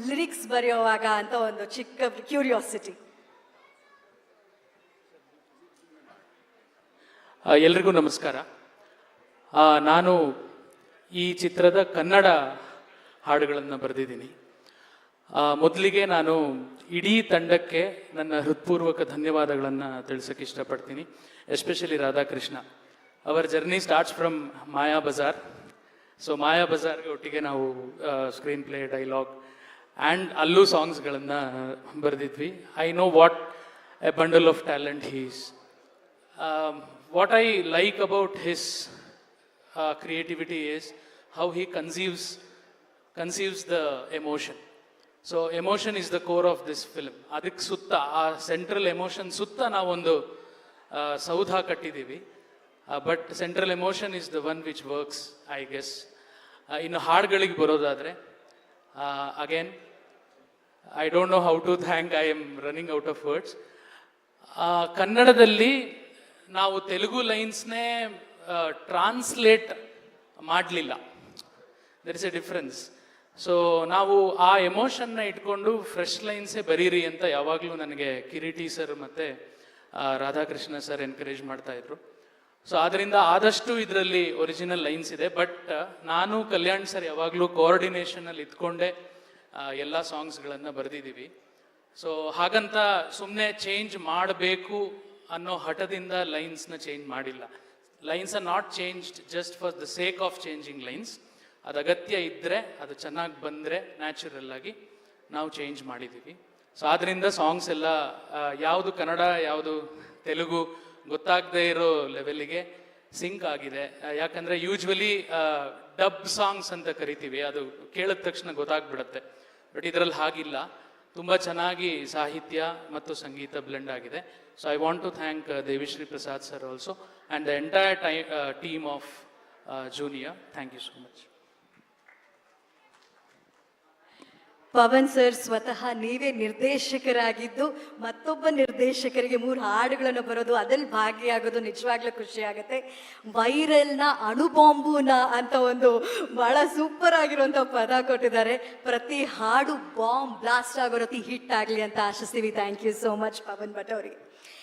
Lyrics ಬರೆಯುವಾಗ ಅಂತ ಒಂದು ಚಿಕ್ಕ ಕ್ಯೂರಿಯಾಸಿಟಿ. ಎಲ್ರಿಗೂ ನಮಸ್ಕಾರ. ನಾನು ಈ ಚಿತ್ರದ ಕನ್ನಡ ಹಾಡುಗಳನ್ನು ಬರೆದಿದ್ದೀನಿ. ಮೊದಲಿಗೆ ನಾನು ಇಡೀ ತಂಡಕ್ಕೆ ನನ್ನ ಹೃತ್ಪೂರ್ವಕ ಧನ್ಯವಾದಗಳನ್ನು ತಿಳಿಸೋಕ್ಕೆ ಇಷ್ಟಪಡ್ತೀನಿ. Especially Radhakrishna. Our journey starts from Maya Bazaar. So Maya ಬಜಾರ್ಗೆ ಒಟ್ಟಿಗೆ ನಾವು ಸ್ಕ್ರೀನ್ ಪ್ಲೇ, ಡೈಲಾಗ್ ಆ್ಯಂಡ್ ಅಲ್ಲೂ ಸಾಂಗ್ಸ್ಗಳನ್ನು ಬರೆದಿದ್ವಿ. I know what a bundle of talent he's. What I like about his creativity is how he conceives the emotion. So emotion is the core of this film. ಅದಕ್ಕೆ ಸುತ್ತ ಆ central emotion ಸುತ್ತ ನಾವೊಂದು ಸೌಧ ಕಟ್ಟಿದ್ದೀವಿ. But central emotion is the one which works, I guess. ಇನ್ನು ಹಾಡುಗಳಿಗೆ ಬರೋದಾದರೆ, again I don't know how to thank, I am running out of words. ಕನ್ನಡದಲ್ಲಿ ನಾವು ತೆಲುಗು ಲೈನ್ಸ್ನೇ ಟ್ರಾನ್ಸ್ಲೇಟ್ ಮಾಡಲಿಲ್ಲ. There is a difference. So ನಾವು ಆ ಎಮೋಷನ್ನ ಇಟ್ಕೊಂಡು ಫ್ರೆಶ್ ಲೈನ್ಸೇ ಬರೀರಿ ಅಂತ ಯಾವಾಗಲೂ ನನಗೆ ಕಿರೀಟಿ ಸರ್ ಮತ್ತು ರಾಧಾಕೃಷ್ಣ ಸರ್ ಎನ್ಕರೇಜ್ ಮಾಡ್ತಾಯಿದ್ರು. ಸೊ ಆದ್ದರಿಂದ ಆದಷ್ಟು ಇದರಲ್ಲಿ ಒರಿಜಿನಲ್ ಲೈನ್ಸ್ ಇದೆ. ಬಟ್ ನಾನು ಕಲ್ಯಾಣ್ ಸರ್ ಯಾವಾಗಲೂ ಕೋಆರ್ಡಿನೇಷನಲ್ಲಿ ಇದ್ಕೊಂಡೇ ಎಲ್ಲ ಸಾಂಗ್ಸ್ಗಳನ್ನು ಬರೆದಿದ್ದೀವಿ. ಸೊ ಹಾಗಂತ ಸುಮ್ಮನೆ ಚೇಂಜ್ ಮಾಡಬೇಕು ಅನ್ನೋ ಹಠದಿಂದ ಲೈನ್ಸ್ನ ಚೇಂಜ್ ಮಾಡಿಲ್ಲ. Lines are not changed just for the sake of changing lines. ಅದು ಅಗತ್ಯ ಇದ್ದರೆ, ಅದು ಚೆನ್ನಾಗಿ ಬಂದರೆ ನ್ಯಾಚುರಲ್ ಆಗಿ ನಾವು ಚೇಂಜ್ ಮಾಡಿದ್ದೀವಿ. ಸೊ ಆದ್ದರಿಂದ ಸಾಂಗ್ಸ್ ಎಲ್ಲ ಯಾವುದು ಕನ್ನಡ ಯಾವುದು ತೆಲುಗು ಗೊತ್ತಾಗದೇ ಇರೋ ಲೆವೆಲಿಗೆ ಸಿಂಕ್ ಆಗಿದೆ. ಯಾಕಂದರೆ ಯೂಶ್ವಲಿ ಡಬ್ ಸಾಂಗ್ಸ್ ಅಂತ ಕರಿತೀವಿ, ಅದು ಕೇಳಿದ ತಕ್ಷಣ ಗೊತ್ತಾಗ್ಬಿಡುತ್ತೆ. ಬಟ್ ಇದರಲ್ಲಿ ಹಾಗಿಲ್ಲ. ತುಂಬ ಚೆನ್ನಾಗಿ ಸಾಹಿತ್ಯ ಮತ್ತು ಸಂಗೀತ ಬ್ಲೆಂಡ್ ಆಗಿದೆ. So I want to thank Devishri Prasad sir also and the entire team of Junior. Thank you so much. Pavan sir, ಸ್ವತಃ ನೀವೇ ನಿರ್ದೇಶಕರಾಗಿದ್ದು ಮತ್ತೊಬ್ಬ ನಿರ್ದೇಶಕರಿಗೆ 3 ಹಾಡುಗಳನ್ನು ಬರೋದು, ಅದ್ರಲ್ಲಿ ಭಾಗಿಯಾಗೋದು ನಿಜವಾಗ್ಲೂ ಖುಷಿ ಆಗುತ್ತೆ. ವೈರಲ್ನ ಅಣುಬಾಂಬುನ ಅಂತ ಒಂದು ಬಹಳ ಸೂಪರ್ ಆಗಿರುವಂಥ ಪದ ಕೊಟ್ಟಿದ್ದಾರೆ. ಪ್ರತಿ ಹಾಡು ಬಾಂಬ್ ಬ್ಲಾಸ್ಟ್ ಆಗೋ ರೀತಿ ಹಿಟ್ ಆಗಲಿ ಅಂತ ಆಶಿಸ್ತೀವಿ. Thank you so much Pavan Bhat ಅವರಿಗೆ.